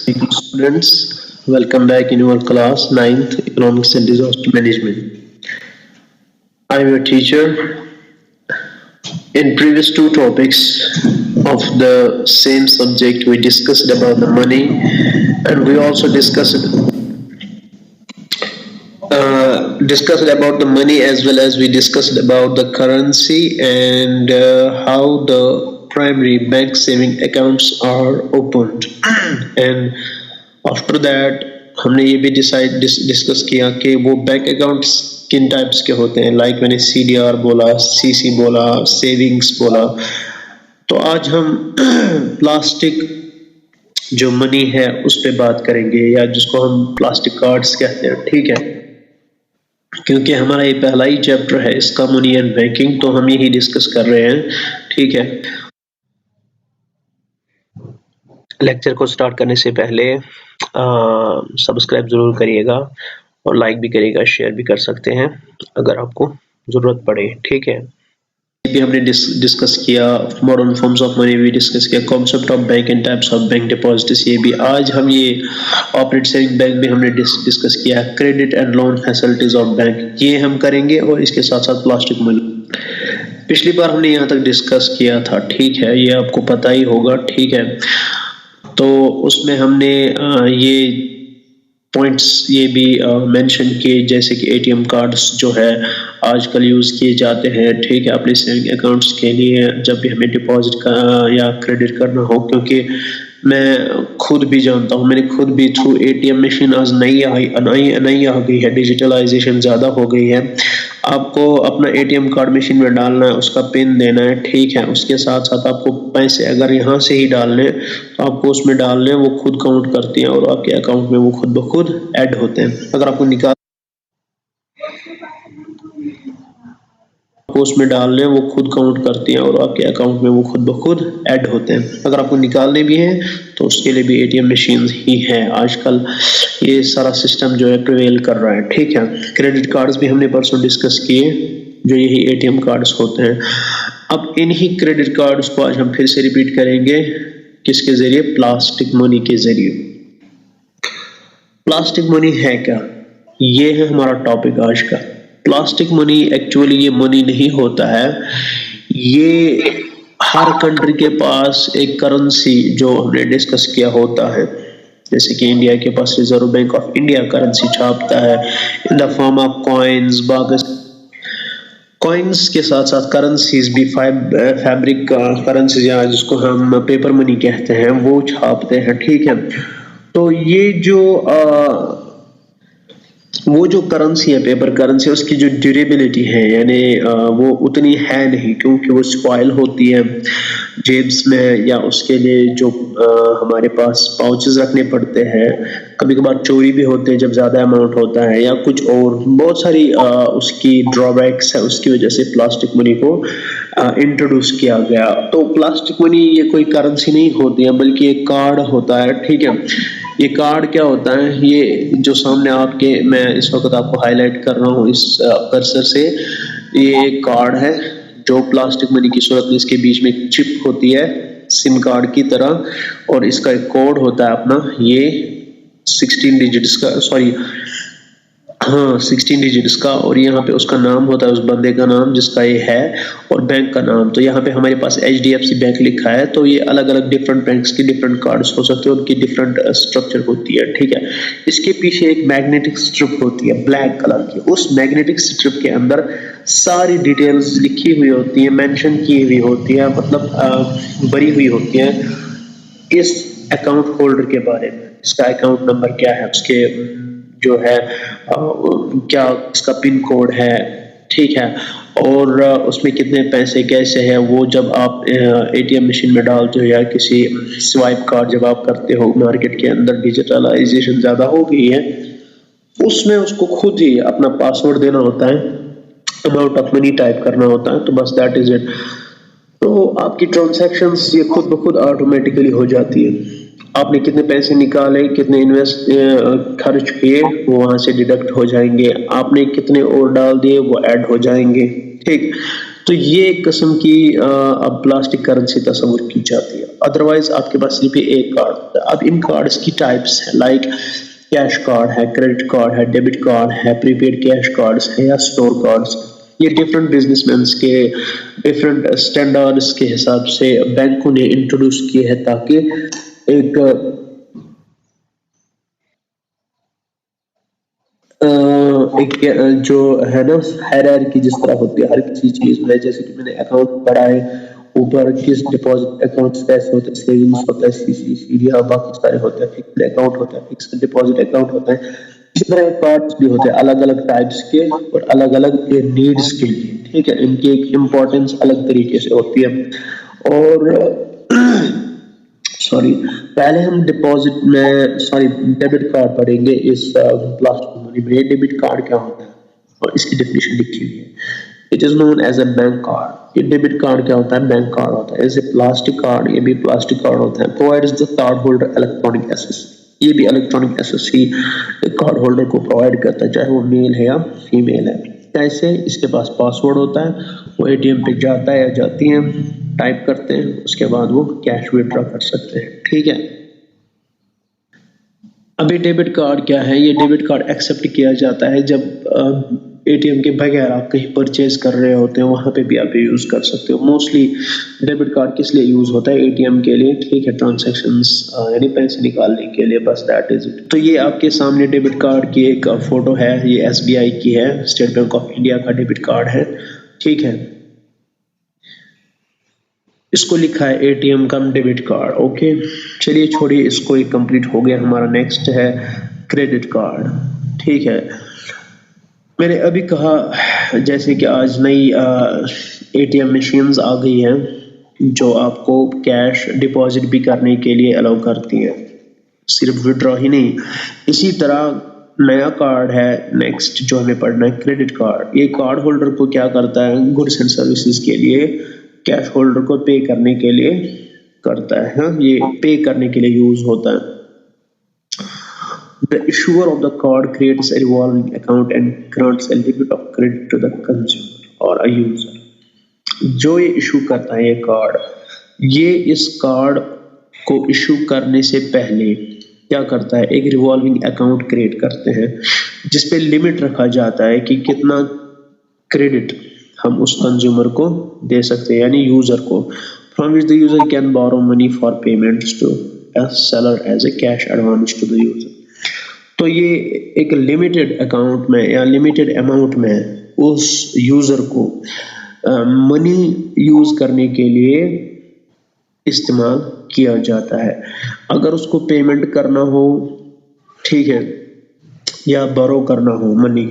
Students, welcome back in your class 9th Economics and Disaster Management. I am your teacher. In previous two topics of the same subject, we discussed about the money and we also discussed about the money as well as we discussed about the currency and how the primary bank saving accounts are opened. And after that हमने ये भी discuss किया कि वो bank accounts किन types के होते हैं, लाइक मैंने सीडीआर बोला, सीसी बोला, सेविंग्स बोला। तो आज हम प्लास्टिक जो मनी है उस पे बात करेंगे, या जिसको हम प्लास्टिक कार्ड्स कहते हैं। ठीक है, क्योंकि हमारा ये पहला ही चैप्टर है इसका, मनी एंड बैंकिंग, तो हम यही डिस्कस कर रहे हैं। ठीक है, लेक्चर को स्टार्ट करने से पहले सब्सक्राइब जरूर करिएगा और लाइक भी करिएगा, शेयर भी कर सकते हैं अगर आपको जरूरत पड़े। ठीक है, भी हमने डिस्कस किया मॉडर्न फॉर्म्स ऑफ मनी, भी डिस्कस किया concept of bank and types of bank deposits, ये भी। आज हम ये ऑपरेट सेविंग बैंक भी हमने डिस्कस किया, credit and loan facilities of bank, ये हम करेंगे, और इसके साथ साथ प्लास्टिक मनी पिछली बार हमने यहाँ तक डिस्कस किया था। ठीक है, ये आपको पता ही होगा। ठीक है, तो उसमें हमने ये पॉइंट्स ये भी मेंशन किए, जैसे कि एटीएम कार्ड्स जो है आजकल यूज़ किए जाते हैं। ठीक है, अपने सेविंग अकाउंट्स के लिए जब भी हमें डिपॉजिट या क्रेडिट करना हो, क्योंकि मैं खुद भी जानता हूँ, मैंने खुद भी थ्रू एटीएम मशीन आज नई आ गई है, डिजिटलाइजेशन ज़्यादा हो गई है। आपको अपना एटीएम कार्ड मशीन में डालना है, उसका पिन देना है। ठीक है, उसके साथ साथ आपको पैसे अगर यहाँ से ही डालने तो आपको उसमें डालने, वो खुद काउंट करती हैं और आपके अकाउंट में वो खुद ब खुद ऐड होते हैं। अगर आपको उसमें डालने, वो खुद काउंट करती हैं और आपके अकाउंट में वो खुद ब खुद ऐड होते हैं। अगर आपको निकालने भी हैं तो उसके लिए भी एटीएम मशीन ही है आजकल, ये सारा सिस्टम जो है प्रिवेल कर रहा है। ठीक है, क्रेडिट कार्ड्स भी हमने परसों डिस्कस किए, जो यही एटीएम कार्ड्स होते हैं। अब इन्हीं क्रेडिट कार्ड्स को आज हम फिर से रिपीट करेंगे, किसके जरिए? प्लास्टिक मनी के जरिए। प्लास्टिक मनी है क्या, ये है हमारा टॉपिक आज का। प्लास्टिक मनी एक्चुअली ये मनी नहीं होता है, ये हर कंट्री के पास एक करेंसी जो हमने डिस्कस किया होता है। जैसे कि इंडिया के पास Reserve Bank of India currency छापता है in the form of coins. Coins के साथ साथ करेंसीज भी, फैब्रिक करेंसीज या जिसको हम पेपर मनी कहते हैं, वो छापते हैं। ठीक है, तो ये वो जो करेंसी है, पेपर करेंसी, उसकी जो ड्यूरेबिलिटी है, यानी वो उतनी है नहीं, क्योंकि वो स्पॉइल होती है जेब्स में, या उसके लिए जो हमारे पास पाउचेस रखने पड़ते हैं, कभी कभार चोरी भी होते हैं जब ज़्यादा अमाउंट होता है, या कुछ और बहुत सारी उसकी ड्रॉबैक्स है। उसकी वजह से प्लास्टिक मनी को इंट्रोड्यूस किया गया। तो प्लास्टिक मनी ये कोई करेंसी नहीं होती है, बल्कि एक कार्ड होता है। ठीक है, ये कार्ड क्या होता है, ये जो सामने आपके मैं इस वक्त आपको हाईलाइट कर रहा हूँ इस कर्सर से, ये एक कार्ड है जो प्लास्टिक मनी की सूरत में, इसके बीच में एक चिप होती है सिम कार्ड की तरह, और इसका एक कोड होता है अपना, ये 16 डिजिट्स का, 16 डिजिट्स का, और यहाँ पे उसका नाम होता है, उस बंदे का नाम जिसका ये है, और बैंक का नाम। तो यहाँ पे हमारे पास HDFC बैंक लिखा है, तो ये अलग अलग डिफरेंट बैंक्स की डिफरेंट कार्ड्स हो सकते हैं, उनकी डिफरेंट स्ट्रक्चर होती है। ठीक है, इसके पीछे एक मैग्नेटिक स्ट्रिप होती है ब्लैक कलर की, उस मैग्नेटिक स्ट्रिप के अंदर सारी डिटेल्स लिखी हुई होती है, मेंशन की हुई होती है, मतलब भरी हुई होती है इस अकाउंट होल्डर के बारे में। इसका अकाउंट नंबर क्या है, उसके जो है क्या इसका पिन कोड है। ठीक है, और उसमें कितने पैसे कैसे है, वो जब आप एटीएम मशीन में डालते हो या किसी स्वाइप कार्ड जब आप करते हो, मार्केट के अंदर डिजिटलाइजेशन ज़्यादा हो गई है, उसमें उसको खुद ही अपना पासवर्ड देना होता है, अमाउंट ऑफ मनी टाइप करना होता है, तो बस दैट इज इट। तो आपकी ट्रांजैक्शंस ये खुद ब खुद ऑटोमेटिकली हो जाती है। आपने कितने पैसे निकाले, कितने खर्च किए, वो वहां से डिडक्ट हो जाएंगे, आपने कितने और डाल दिए वो ऐड हो जाएंगे। ठीक, तो ये एक किस्म की अब प्लास्टिक करेंसी तस्वुर की जाती है। अदरवाइज आपके पास सिर्फ एक कार्ड होता है। अब इन कार्ड्स की टाइप्स है, लाइक कैश कार्ड है, क्रेडिट कार्ड है, डेबिट कार्ड है, प्रीपेड कैश कार्ड्स है या स्टोर कार्ड्स। ये डिफरेंट बिजनेसमैन के डिफरेंट स्टैंडर्ड्स के हिसाब से बैंकों ने इंट्रोड्यूस किए हैं, ताकि एक जो है ना हायरार्की जिस तरह होती है हर किसी चीज में, जैसे कि मैंने अकाउंट पढ़ा है, ऊपर किस डिपॉजिट अकाउंट्स कैसे होते हैं, सेविंग्स होता है, सीसी या बाकी सारे होते हैं, फिक्स्ड अकाउंट होता है, फिक्स्ड डिपॉजिट अकाउंट होता है। इसी तरह कार्ड्स भी होते हैं अलग अलग टाइप्स के और अलग अलग नीड्स के लिए, ठीक है। इनकी एक इम्पोर्टेंस अलग तरीके से होती है। और सॉरी, पहले हम डिपॉजिट में डेबिट कार्ड पढ़ेंगे इस लास्ट में। डेबिट कार्ड क्या होता है और इसकी डेफिनेशन लिखी हुई है। It is known as a bank card. ये डेबिट कार्ड क्या होता है? बैंक कार्ड होता है। एज ए प्लास्टिक कार्ड, ये भी प्लास्टिक कार्ड होता है। Provides the card holder electronic access. ये भी इलेक्ट्रॉनिक एक्सेस ही कार्ड होल्डर को प्रोवाइड करता है, चाहे वो मेल है या फीमेल है। कैसे? इसके पास पासवर्ड होता है, वो एटीएम पे जाता है या जाती है, टाइप करते हैं, उसके बाद वो कैश विड्रॉ कर सकते हैं, ठीक है। अभी डेबिट कार्ड क्या है? ये डेबिट कार्ड एक्सेप्ट किया जाता है जब एटीएम के बगैर आप कहीं परचेज कर रहे होते हैं, वहां पे भी आप यूज कर सकते हो। मोस्टली डेबिट कार्ड किस लिए यूज होता है? एटीएम के लिए, ठीक है, ट्रांजैक्शंस यानी पैसे निकालने के लिए, बस दैट इज इट। तो ये आपके सामने डेबिट कार्ड की एक फोटो है, ये एसबीआई की है, स्टेट बैंक ऑफ इंडिया का डेबिट कार्ड है, ठीक है। इसको लिखा है एटीएम कम डेबिट कार्ड, ओके। चलिए छोड़िए इसको, ये कंप्लीट हो गया। हमारा नेक्स्ट है क्रेडिट कार्ड, ठीक है। मैंने अभी कहा जैसे कि आज नई एटीएम मशीन्स आ गई हैं जो आपको कैश डिपॉजिट भी करने के लिए अलाउ करती हैं, सिर्फ विड्रॉ ही नहीं। इसी तरह नया कार्ड है नेक्स्ट जो हमें पढ़ना है, क्रेडिट कार्ड। ये कार्ड होल्डर को क्या करता है? गुड्स एंड सर्विसेज के लिए कैश होल्डर को पे करने के लिए करता है, हाँ, ये पे करने के लिए यूज होता है। The issuer of the card creates a revolving account and grants a limit of credit to the consumer or a user. जो ये इशू करता है ये कार्ड, ये इस कार्ड को इशू करने से पहले क्या करता है? एक रिवॉल्विंग अकाउंट क्रिएट करते हैं जिसपे लिमिट रखा जाता है कि कितना क्रेडिट हम उस कंज्यूमर को दे सकते हैं, यानी यूजर को। From which the user can borrow money for payments to a seller as a cash advance to the user। तो ये एक लिमिटेड अकाउंट में या लिमिटेड अमाउंट में उस यूजर को मनी यूज करने के लिए इस्तेमाल किया जाता है। अगर उसको पेमेंट करना हो, ठीक है, या बोरो करना हो मनी,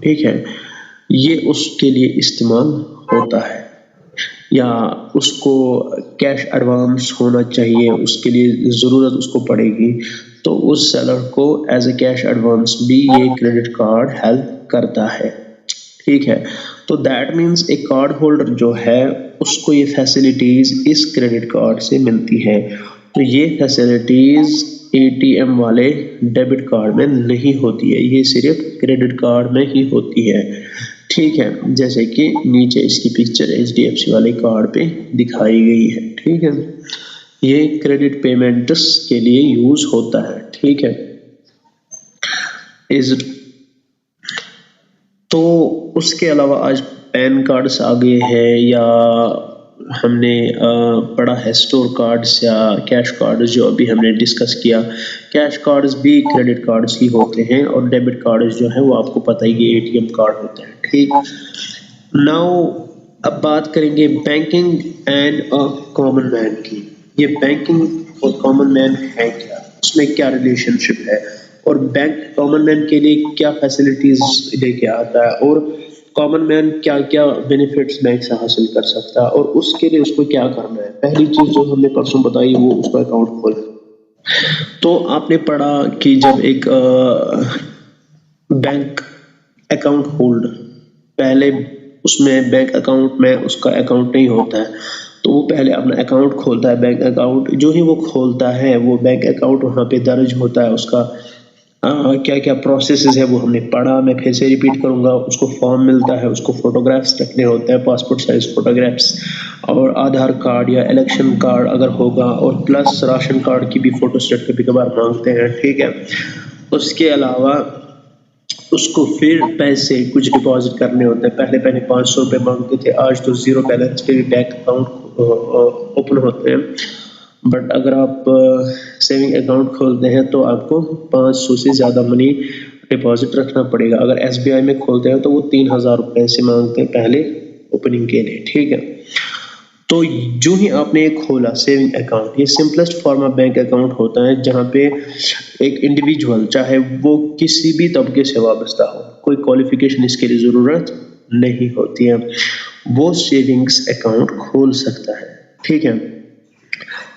ठीक है, ये उसके लिए इस्तेमाल होता है। या उसको कैश एडवांस होना चाहिए, उसके लिए ज़रूरत उसको पड़ेगी, तो उस सेलर को एज ए कैश एडवांस भी ये क्रेडिट कार्ड हेल्प करता है, ठीक है। तो दैट मीन्स एक कार्ड होल्डर जो है उसको ये फैसिलिटीज इस क्रेडिट कार्ड से मिलती है। तो ये फैसिलिटीज एटीएम वाले डेबिट कार्ड में नहीं होती है, ये सिर्फ क्रेडिट कार्ड में ही होती है, ठीक है। जैसे कि नीचे इसकी पिक्चर एचडीएफसी वाले कार्ड पे दिखाई गई है, ठीक है। ये क्रेडिट पेमेंट्स के लिए यूज होता है, ठीक है। इस तो उसके अलावा आज पैन कार्ड्स आ गए हैं, या हमने पढ़ा है स्टोर कार्ड्स या कैश कार्ड्स जो अभी हमने डिस्कस किया। कैश कार्ड्स भी क्रेडिट कार्ड्स ही होते हैं और डेबिट कार्ड्स जो है वो आपको पता ही है एटीएम कार्ड होते हैं, ठीक। नाउ अब बात करेंगे बैंकिंग एंड कॉमन मैन की। ये बैंकिंग और कॉमन मैन है क्या, उसमें क्या रिलेशनशिप है, और बैंक कॉमन मैन के लिए क्या फैसिलिटीज लेके आता है, और कॉमन मैन क्या क्या बेनिफिट्स बैंक से हासिल कर सकता है, और उसके लिए उसको क्या करना है। पहली चीज जो हमने परसों बताई वो उसका अकाउंट खोलना। तो आपने पढ़ा कि जब एक बैंक अकाउंट होल्डर पहले उसमें बैंक अकाउंट में उसका अकाउंट नहीं होता है, तो वो पहले अपना अकाउंट खोलता है, बैंक अकाउंट। जो ही वो खोलता है वो बैंक अकाउंट वहाँ पे दर्ज होता है उसका क्या क्या प्रोसेसेस है वो हमने पढ़ा, मैं फिर से रिपीट करूंगा। उसको फॉर्म मिलता है, उसको फोटोग्राफ्स रखने होते हैं, पासपोर्ट साइज फोटोग्राफ्स, और आधार कार्ड या इलेक्शन कार्ड अगर होगा, और प्लस राशन कार्ड की भी फोटो स्टेट कभी कभार मांगते हैं, ठीक है। उसके अलावा उसको फिर पैसे कुछ डिपॉजिट करने होते हैं। पहले पहले 500 रुपये मांगते थे, आज तो जीरो बैलेंस पे भी बैंक अकाउंट ओपन होते हैं। बट अगर आप सेविंग अकाउंट खोलते हैं तो आपको 500 से ज़्यादा मनी डिपॉजिट रखना पड़ेगा। अगर SBI में खोलते हैं तो वो 3000 रुपये से मांगते हैं पहले ओपनिंग के लिए, ठीक है। तो जो ही आपने खोला सेविंग अकाउंट, ये simplest form of bank account होता है जहाँ पे एक इंडिविजुअल, चाहे वो किसी भी तबके से वाबस्ता हो, कोई क्वालिफिकेशन इसके लिए ज़रूरत नहीं होती है, वो सेविंग्स अकाउंट खोल सकता है, ठीक है।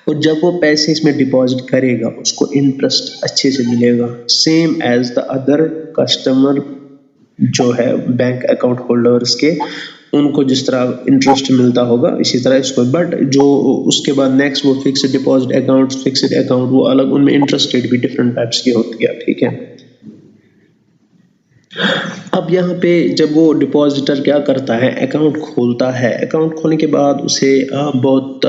और जब वो पैसे इसमें डिपॉजिट करेगा उसको इंटरेस्ट अच्छे से मिलेगा, same as the other customer जो है बैंक अकाउंट होल्डर्स के, उनको जिस तरह इंटरेस्ट मिलता होगा इसी तरह इसको। बट जो उसके बाद नेक्स्ट वो fixed deposit account, fixed account वो अलग, उनमें इंटरेस्ट रेट भी डिफरेंट टाइप्स की होती है, ठीक है। अब यहाँ पे जब वो डिपॉजिटर क्या करता है, अकाउंट खोलता है, अकाउंट खोलने के बाद उसे बहुत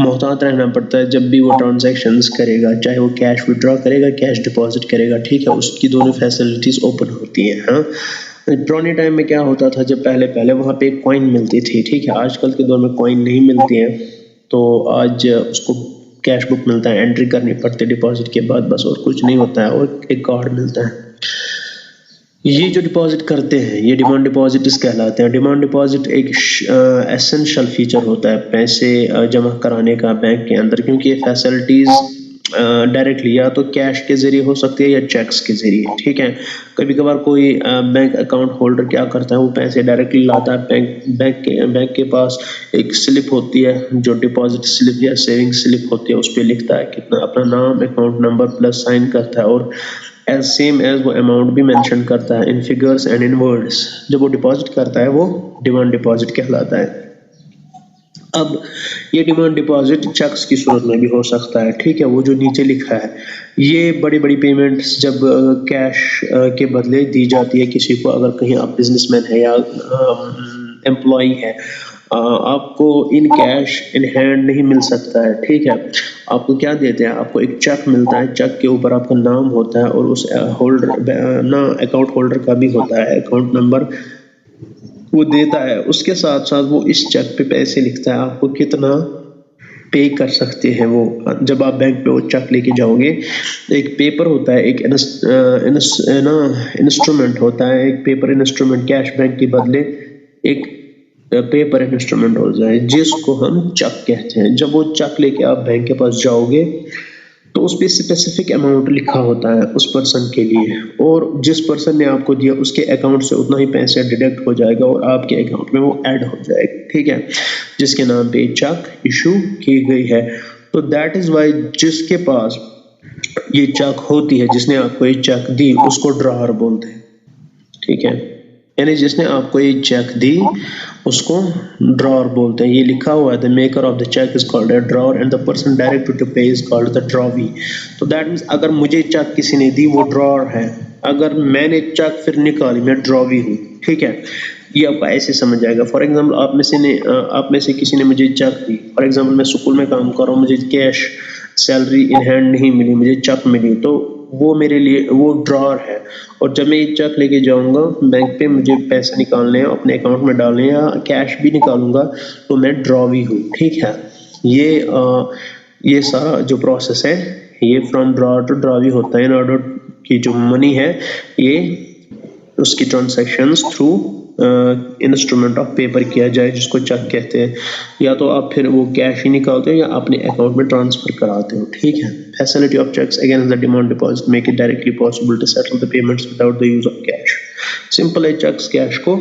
मोहतात रहना पड़ता है जब भी वो ट्रांजैक्शंस करेगा, चाहे वो कैश विड्रॉ करेगा, कैश डिपॉजिट करेगा, ठीक है। उसकी दोनों फैसिलिटीज ओपन होती हैं। हाँ, पुराने टाइम में क्या होता था, जब पहले पहले वहाँ पे कॉइन मिलती थी, ठीक है। आजकल के दौर में कॉइन नहीं मिलती है, तो आज उसको कैश बुक मिलता है, एंट्री करनी पड़ती है डिपॉजिट के बाद, बस और कुछ नहीं होता है, और एक कार्ड मिलता है। ये जो डिपॉजिट करते हैं ये डिमांड डिपॉजिट कहलाते हैं। डिमांड डिपॉजिट एक एसेंशियल फीचर होता है पैसे जमा कराने का बैंक के अंदर, क्योंकि ये फैसिलिटीज डायरेक्टली या तो कैश के जरिए हो सकती है या चेक्स के जरिए, ठीक है। कभी कभार कोई बैंक अकाउंट होल्डर क्या करता है, वो पैसे डायरेक्टली लाता है, बैंक के पास एक स्लिप होती है जो डिपॉजिट स्लिप या सेविंग स्लिप होती है, उस पर लिखता है कितना, अपना नाम, अकाउंट नंबर प्लस साइन करता है, और एज सेम एज वो अमाउंट भी मेंशन करता है इन फिगर्स एंड इन वर्ड्स। जब वो डिपॉजिट करता है वो डिमांड डिपॉजिट कहलाता है। अब ये डिमांड डिपॉजिट चेक्स की सूरत में भी हो सकता है, ठीक है। वो जो नीचे लिखा है, ये बड़ी बड़ी पेमेंट्स जब कैश के बदले दी जाती है किसी को, अगर कहीं आप बिजनेसमैन है या एम्प्लॉय है, आपको इन कैश इन हैंड नहीं मिल सकता है, ठीक है। आपको क्या देते हैं, आपको एक चेक मिलता है, चेक के ऊपर आपका नाम होता है, और उस होल्डर ना अकाउंट होल्डर का भी होता है अकाउंट नंबर, वो देता है। उसके साथ साथ वो इस चेक पे पैसे लिखता है, आपको कितना पे कर सकते हैं वो। जब आप बैंक पे वो चेक लेके जाओगे, एक पेपर होता है, एक इंस्ट्रूमेंट होता है, एक पेपर इंस्ट्रूमेंट, कैश बैंक के बदले एक पेपर इंस्ट्रूमेंट होता है जिसको हम चेक कहते हैं। जब वो चेक लेके आप बैंक के पास जाओगे तो उस पर स्पेसिफिक अमाउंट लिखा होता है उस पर्सन के लिए, और जिस पर्सन ने आपको दिया उसके अकाउंट से उतना ही पैसे डिडक्ट हो जाएगा और आपके अकाउंट में वो ऐड हो जाएगा, ठीक है, जिसके नाम पे चेक इशू की गई है। तो दैट इज वाई जिसके पास ये चेक होती है, जिसने आपको ये चेक दी, उसको ड्रॉअर बोलते हैं, ठीक है। यानी जिसने आपको ये चेक दी उसको ड्रॉअर बोलते हैं। ये लिखा हुआ है, the maker of the cheque is called a drawer and the person directed to pay is called the drawee. तो दैट मींस अगर मुझे चेक किसी ने दी वो ड्रॉअर है, अगर मैंने चेक फिर निकाली मैं ड्रॉवी हूँ, ठीक है। ये आपको ऐसे समझ जाएगा। फॉर एग्जाम्पल आप में से किसी ने मुझे चेक दी, फॉर एग्जाम्पल मैं स्कूल में काम कर रहा हूँ, मुझे कैश सैलरी इन हैंड नहीं मिली, मुझे चेक मिली, तो वो मेरे लिए वो ड्रॉअर है। और जब मैं ये चेक लेके जाऊंगा बैंक पे, मुझे पैसे निकालने हैं अपने अकाउंट में डालने या कैश भी निकालूंगा, तो मैं ड्रॉवी हूँ, ठीक है। ये सारा जो प्रोसेस है ये फ्रॉम ड्रॉअर टू ड्रॉवी होता है। इन ऑर्डर की जो मनी है ये उसकी transactions through instrument of paper किया जाए जिसको चेक कहते हैं, या तो आप फिर वो कैश ही निकालते हो या अपने अकाउंट में ट्रांसफर कराते हो, ठीक है। Facility of cheques against the demand deposit make it directly possible to settle the payments without the use of cash. Simple है, चेक्स कैश को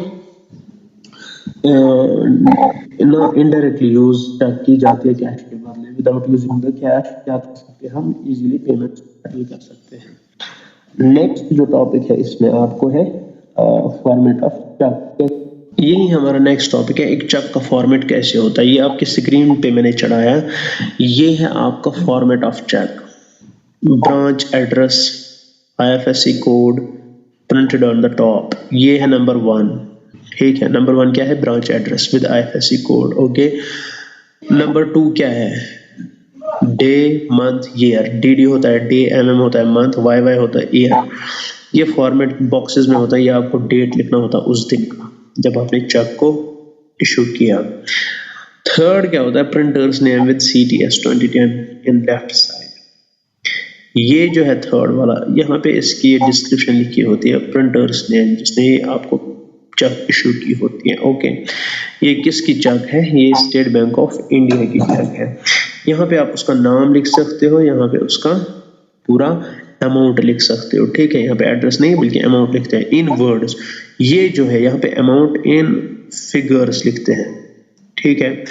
इनडायरेक्टली यूज की जाती है कैश के बदले, विदाउट यूजिंग द कैश क्या कर सकते हैं हम, इजीली पेमेंट सेटल कर सकते हैं। नेक्स्ट जो टॉपिक है इसमें आपको है फॉर्मेट ऑफ चेक। यही हमारा नेक्स्ट टॉपिक है, एक चेक का फॉर्मेट कैसे होता है। ये आपकी स्क्रीन पे मैंने चढ़ाया, ये है आपका format of cheque. Branch address, IFSC code printed on the top, ये है नंबर 1। ठीक है, नंबर 1 क्या है? Branch address with IFSC code. Okay, number 2 क्या है? Day month year. DD होता है डे, MM होता है मंथ, YY होता है ईयर। ये फॉर्मेट बॉक्सेस में होता है, ये आपको डेट लिखना होता है उस दिन का जब आपने चेक को इशू किया। थर्ड क्या होता है? Printers name with CTS 2010 in left side. ये जो है थर्ड वाला, यहाँ पे इसकी डिस्क्रिप्शन लिखी होती है, प्रिंटर्स नेम जिसने आपको चेक इशू की होती है। ओके, ये किसकी चेक है? ये स्टेट बैंक ऑफ इंडिया की चेक है। यहाँ पे आप उसका नाम लिख सकते हो, यहाँ पे उसका पूरा अमाउंट लिख सकते हो। ठीक है, यहाँ पे एड्रेस नहीं बल्कि अमाउंट लिखते हैं इन वर्ड्स। ये जो है यहाँ पे अमाउंट इन फिगर्स लिखते हैं। ठीक है,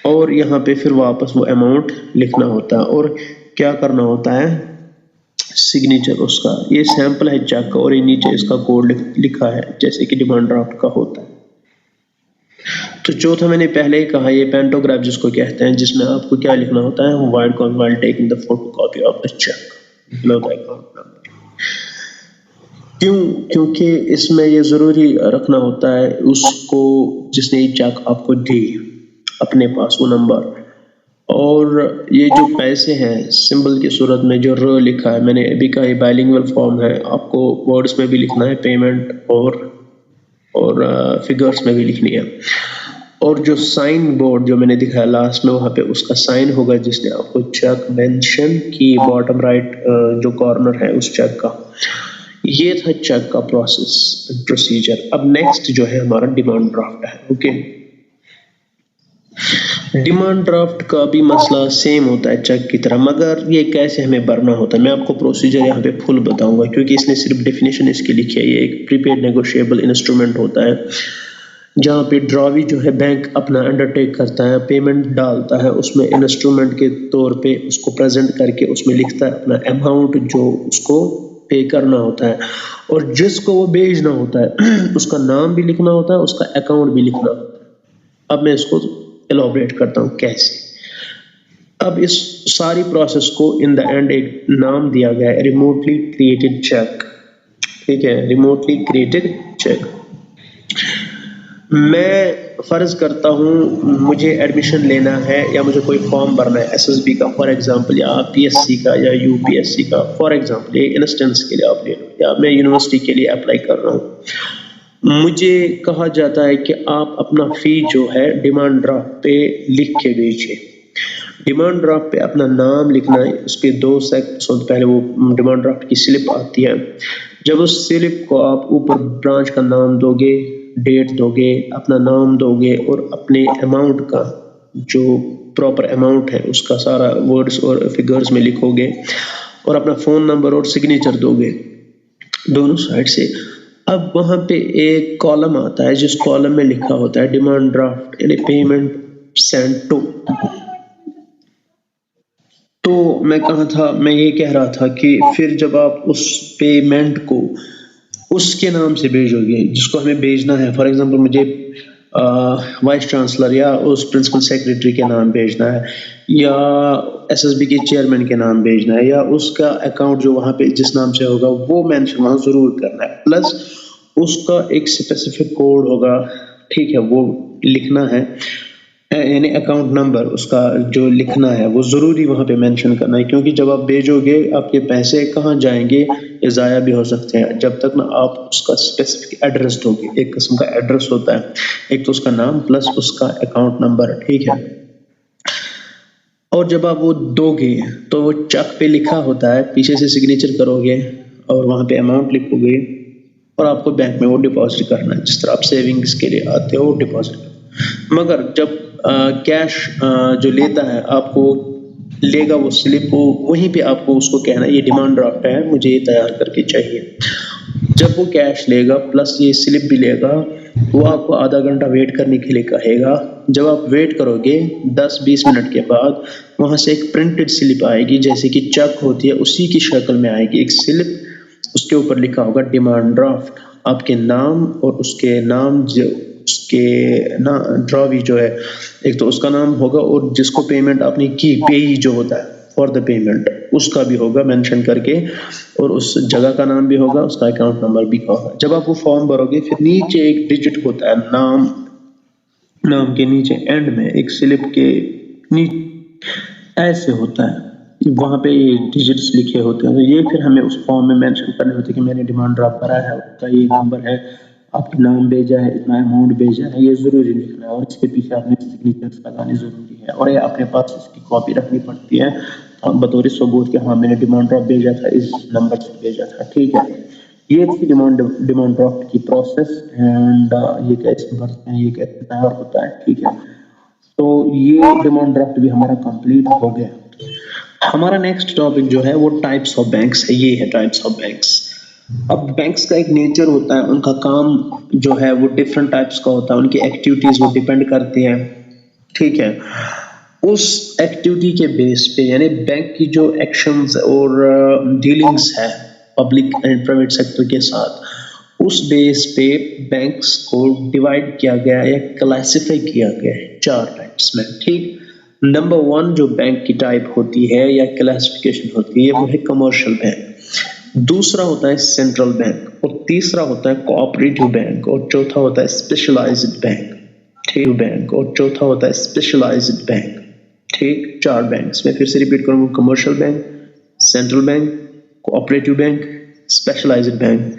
और यहाँ पे फिर वापस वो अमाउंट लिखना होता है और क्या करना होता है? सिग्नेचर उसका। ये सैंपल है चेक का और ये नीचे इसका कोड लिखा है जैसे कि डिमांड ड्राफ्ट का होता है। तो चौथा मैंने पहले ही कहा, ये पेंटोग्राफ जिसको कहते हैं, जिसमें आपको क्या लिखना होता है? Wide con while taking the photocopy of the cheque below the account number. क्यों? क्योंकि इसमें ये जरूरी रखना होता है उसको जिसने ये चेक आपको दी अपने पास वो नंबर। और ये जो पैसे हैं सिंबल की सूरत में जो र लिखा है, मैंने अभी कहा ये बाइलिंगुअल फॉर्म है, आपको वर्ड्स में भी लिखना है पेमेंट और फिगर्स में भी लिखनी है। और जो साइन बोर्ड जो मैंने दिखाया लास्ट में, वहाँ पे उसका साइन होगा जिसने आपको चेक मेंशन की बॉटम राइट जो कॉर्नर है उस चेक का। ये था चेक का प्रोसीजर। अब नेक्स्ट जो है हमारा डिमांड ड्राफ्ट है। ओके, डिमांड ड्राफ्ट का भी मसला सेम होता है चेक की तरह, मगर ये कैसे हमें भरना होता है मैं आपको प्रोसीजर यहाँ पे फुल बताऊंगा क्योंकि इसने सिर्फ डेफिनेशन इसकी लिखी है। ये एक प्रीपेड नेगोशिएबल इंस्ट्रूमेंट होता है जहाँ पे ड्रॉवी जो है बैंक अपना अंडरटेक करता है, पेमेंट डालता है उसमें इंस्ट्रूमेंट के तौर पे उसको प्रेजेंट करके उसमें लिखता है अपना अमाउंट जो उसको पे करना होता है और जिसको वो भेजना होता है उसका नाम भी लिखना होता है, उसका अकाउंट भी लिखना होता है। अब मैं इसको एलॉबरेट करता हूँ कैसे। अब इस सारी प्रोसेस को इन द एंड एक नाम दिया गया है, रिमोटली क्रिएटेड चेक। ठीक है, रिमोटली क्रिएटेड चेक। मैं फर्ज करता हूँ मुझे एडमिशन लेना है या मुझे कोई फॉर्म भरना है SSB का फॉर एग्जांपल, या PSC का या UPSC का फॉर एग्जांपल, ये इंस्टेंस के लिए आप ले लो, या मैं यूनिवर्सिटी के लिए अप्लाई कर रहा हूँ। मुझे कहा जाता है कि आप अपना फी जो है डिमांड ड्राफ्ट पे लिख के भेजिए। डिमांड ड्राफ्ट पे अपना नाम लिखना है, उसके 2 सेकंड पहले वो डिमांड ड्राफ्ट की स्लिप आती है। जब उस स्लिप को आप ऊपर ब्रांच का नाम दोगे, डेट दोगे, अपना नाम दोगे और अपने अमाउंट का जो प्रॉपर अमाउंट है उसका सारा वर्ड्स और फिगर्स में लिखोगे और अपना फ़ोन नंबर और सिग्नेचर दोगे दोनों साइड से। अब वहाँ पे एक कॉलम आता है जिस कॉलम में लिखा होता है डिमांड ड्राफ्ट यानी पेमेंट सेंड टू। तो मैं कहा था, मैं ये कह रहा था कि फिर जब आप उस पेमेंट को उसके नाम से भेजोगे जिसको हमें भेजना है, फॉर एग्जांपल मुझे वाइस चांसलर या उस प्रिंसिपल सेक्रेटरी के नाम भेजना है या SSB के चेयरमैन के नाम भेजना है या उसका अकाउंट जो वहाँ पे जिस नाम से होगा वो मेंशन वहाँ जरूर करना है, प्लस उसका एक स्पेसिफिक कोड होगा। ठीक है, वो लिखना है यानी अकाउंट नंबर उसका जो लिखना है वो ज़रूरी वहाँ पे मेंशन करना है, क्योंकि जब आप भेजोगे आपके पैसे कहाँ जाएंगे ये ज़ाया भी हो सकते हैं जब तक ना आप उसका स्पेसिफिक एड्रेस दोगे। एक किस्म का एड्रेस होता है, एक तो उसका नाम प्लस उसका अकाउंट नंबर। ठीक है, और जब आप वो दोगे तो वो चेक पे लिखा होता है, पीछे से सिग्नेचर करोगे और वहाँ पे अमाउंट लिखोगे और आपको बैंक में वो डिपॉजिट करना है जिस तरह आप सेविंग्स के लिए आते हो डिपॉजिट। मगर जब कैश जो लेता है आपको लेगा वो स्लिप, वो वहीं पे आपको उसको कहना है ये डिमांड ड्राफ्ट है मुझे ये तैयार करके चाहिए। जब वो कैश लेगा प्लस ये स्लिप भी लेगा, वो आपको आधा घंटा वेट करने के लिए कहेगा। जब आप वेट करोगे 10-20 मिनट के बाद वहाँ से एक प्रिंटेड स्लिप आएगी जैसे कि चेक होती है उसी की शक्ल में आएगी एक स्लिप, उसके ऊपर लिखा होगा डिमांड ड्राफ्ट, आपके नाम और उसके नाम जो उसके ना ड्रॉवी जो है एक तो उसका नाम होगा और जिसको पेमेंट आपने की पेई जो होता है फॉर द पेमेंट, उसका भी होगा मेंशन करके, और उस जगह का नाम भी होगा, उसका अकाउंट नंबर भी होगा। जब आप वो फॉर्म भरोगे फिर नीचे एक डिजिट होता है, नाम के नीचे एंड में एक स्लिप के नीचे ऐसे होता है, वहाँ पे ये डिजिट्स लिखे होते हैं। तो ये फिर हमें उस फॉर्म में मेंशन करने होते हैं कि मैंने डिमांड ड्राफ्ट भरा है, उसका ये नंबर है, आपके नाम भेजा है, इतना अमाउंट भेजा है, ये जरूरी लिखना है, और इसके पीछे आपने सिग्नेचर्स लगाने जरूरी है, और ये अपने पास इसकी कॉपी रखनी पड़ती है बतौर सबूत कि हाँ मैंने डिमांड ड्राफ्ट भेजा था, इस नंबर से भेजा था। ठीक है, ये थी डिमांड ड्राफ्ट की प्रोसेस, एंड ये कैसे भरते हैं, ये कैसे तैयार होता है। ठीक है, तो ये डिमांड ड्राफ्ट भी हमारा कंप्लीट हो गया। हमारा नेक्स्ट टॉपिक जो है वो टाइप्स ऑफ बैंक्स है। ये है टाइप्स ऑफ बैंक्स। अब बैंक्स का एक नेचर होता है, उनका काम जो है वो डिफरेंट टाइप्स का होता है, उनकी एक्टिविटीज वो डिपेंड करती है। ठीक है, उस एक्टिविटी के बेस पे यानी बैंक की जो एक्शंस और डीलिंग्स है पब्लिक एंड प्राइवेट सेक्टर के साथ, उस बेस पे बैंक्स को डिवाइड किया गया या क्लासिफाई किया गया है 4 टाइप्स में। ठीक, नंबर 1 जो बैंक की टाइप होती है या क्लासिफिकेशन होती है वो है कमर्शियल बैंक, दूसरा होता है सेंट्रल बैंक, और तीसरा होता है कोऑपरेटिव बैंक, और चौथा होता है स्पेशलाइज्ड बैंक। ठीक, बैंक, और चौथा होता है स्पेशलाइज्ड बैंक। ठीक, 4 बैंक्स मैं फिर से रिपीट करूंगा, commercial bank, central bank, cooperative bank, specialised bank.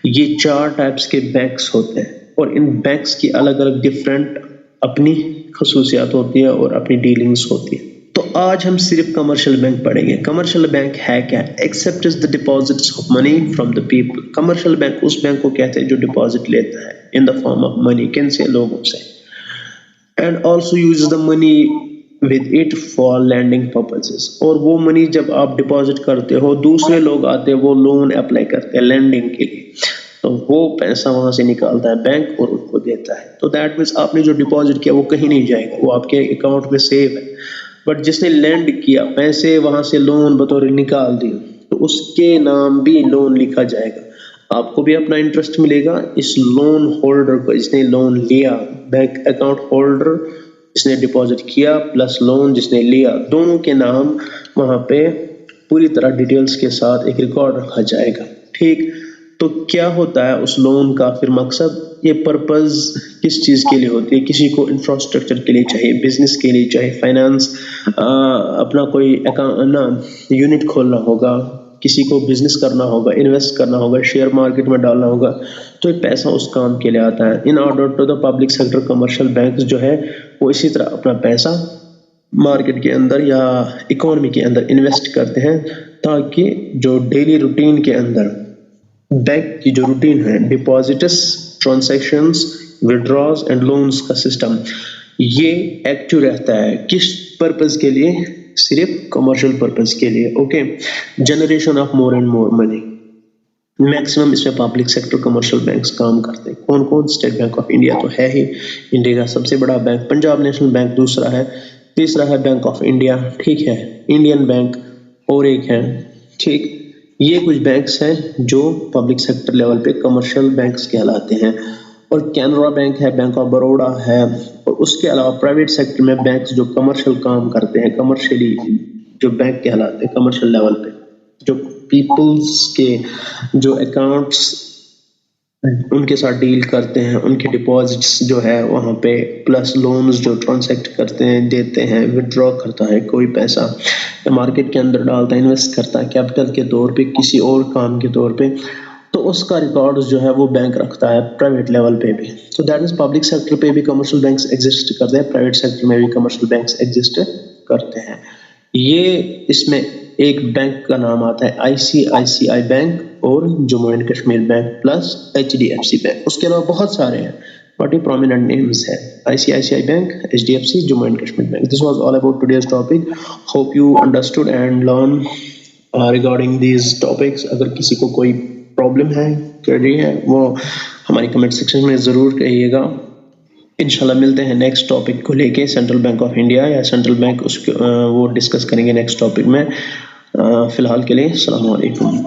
ये 4 टाइप्स के बैंक्स होते हैं, और इन बैंक्स की अलग अलग डिफरेंट अपनी खसूसियात होती है और अपनी डीलिंग्स होती है। तो आज हम सिर्फ कमर्शियल बैंक पढ़ेंगे। कमर्शियल बैंक है क्या? Accept the deposits of money from the people. Commercial bank उस बैंक को कहते हैं जो डिपॉजिट लेता है in the form of money, किन से? लोगों से, and also use the money with it for lending purposes. और वो मनी जब आप डिपॉजिट करते हो, दूसरे लोग आते हैं, वो लोन अप्लाई करते हैं लैंडिंग के लिए, तो वो पैसा वहां से निकालता है बैंक और उनको देता है। तो दैट मीन्स आपने जो डिपॉजिट किया वो कहीं नहीं जाएगा, वो आपके अकाउंट में सेव है। बट जिसने लैंड किया, पैसे वहां से लोन बतौर निकाल दिए, तो उसके नाम भी लोन लिखा जाएगा, आपको भी अपना इंटरेस्ट मिलेगा। इस लोन होल्डर को, जिसने लोन लिया, बैंक अकाउंट होल्डर जिसने डिपॉजिट किया प्लस लोन जिसने लिया, दोनों के नाम वहां पे पूरी तरह डिटेल्स के साथ एक रिकॉर्ड रखा जाएगा। ठीक, तो क्या होता है उस लोन का फिर मकसद, ये पर्पस किस चीज के लिए होती है? किसी को इंफ्रास्ट्रक्चर के लिए चाहिए, बिजनेस के लिए चाहिए, फाइनेंस अपना कोई अकाउंट ना यूनिट खोलना होगा, किसी को बिजनेस करना होगा, इन्वेस्ट करना होगा, शेयर मार्केट में डालना होगा, तो ये पैसा उस काम के लिए आता है। In order to the public sector commercial bank जो है वो इसी तरह अपना पैसा मार्केट के अंदर या इकोनॉमी के अंदर इन्वेस्ट करते हैं, ताकि जो डेली रूटीन के अंदर बैंक की जो रूटीन है, deposits, transactions, withdraws and loans का सिस्टम, ये एक्टिव रहता है। किस पर्पस के लिए? सिर्फ कमर्शियल पर्पस के लिए। Okay, generation of more and more money. Maximum इसमें पब्लिक सेक्टर कमर्शियल बैंक्स काम करते हैं। कौन कौन? स्टेट बैंक ऑफ इंडिया तो है ही, इंडिया का सबसे बड़ा बैंक, पंजाब नेशनल बैंक दूसरा है, तीसरा है बैंक ऑफ इंडिया, ठीक है, इंडियन बैंक और एक है। ठीक, ये कुछ बैंक्स हैं जो पब्लिक सेक्टर लेवल पे कमर्शियल बैंक्स कहलाते हैं। और कैनरा बैंक है, बैंक ऑफ बड़ौदा है, और उसके अलावा प्राइवेट सेक्टर में बैंक्स जो कमर्शियल काम करते हैं, कमर्शियली जो बैंक कहलाते हैं कमर्शियल लेवल पे, जो पीपल्स के जो अकाउंट्स उनके साथ डील करते हैं, उनके डिपॉजिट्स जो है वहाँ पे, प्लस लोन्स जो ट्रांसैक्ट करते हैं, देते हैं, विड्रॉ करता है कोई पैसा, मार्केट के अंदर डालता है, इन्वेस्ट करता है कैपिटल के तौर पे, किसी और काम के तौर पे, तो उसका रिकॉर्ड जो है वो बैंक रखता है प्राइवेट लेवल पे भी। तो दैट मींस पब्लिक सेक्टर पे भी कमर्शियल बैंक्स एग्जिस्ट करते हैं, प्राइवेट सेक्टर में भी कमर्शियल बैंक्स एग्जिस्ट करते हैं। ये इसमें एक बैंक का नाम आता है ICICI बैंक और Jammu and Kashmir bank plus HDFC bank. उसके अलावा बहुत सारे हैं, बट ये प्रोमिनेंट नेम्स है, ICICI bank, HDFC, Jammu and Kashmir bank. This was all about today's topic. Hope you understood and learn regarding these topics. अगर किसी को कोई प्रॉब्लम है, क्वेरी है, वो हमारी कमेंट सेक्शन में ज़रूर कहिएगा। इंशाल्लाह मिलते हैं नेक्स्ट टॉपिक को लेके, सेंट्रल बैंक ऑफ इंडिया या सेंट्रल बैंक, उसके वो डिस्कस करेंगे नेक्स्ट टॉपिक में। फ़िलहाल के लिए अस्सलाम वालेकुम।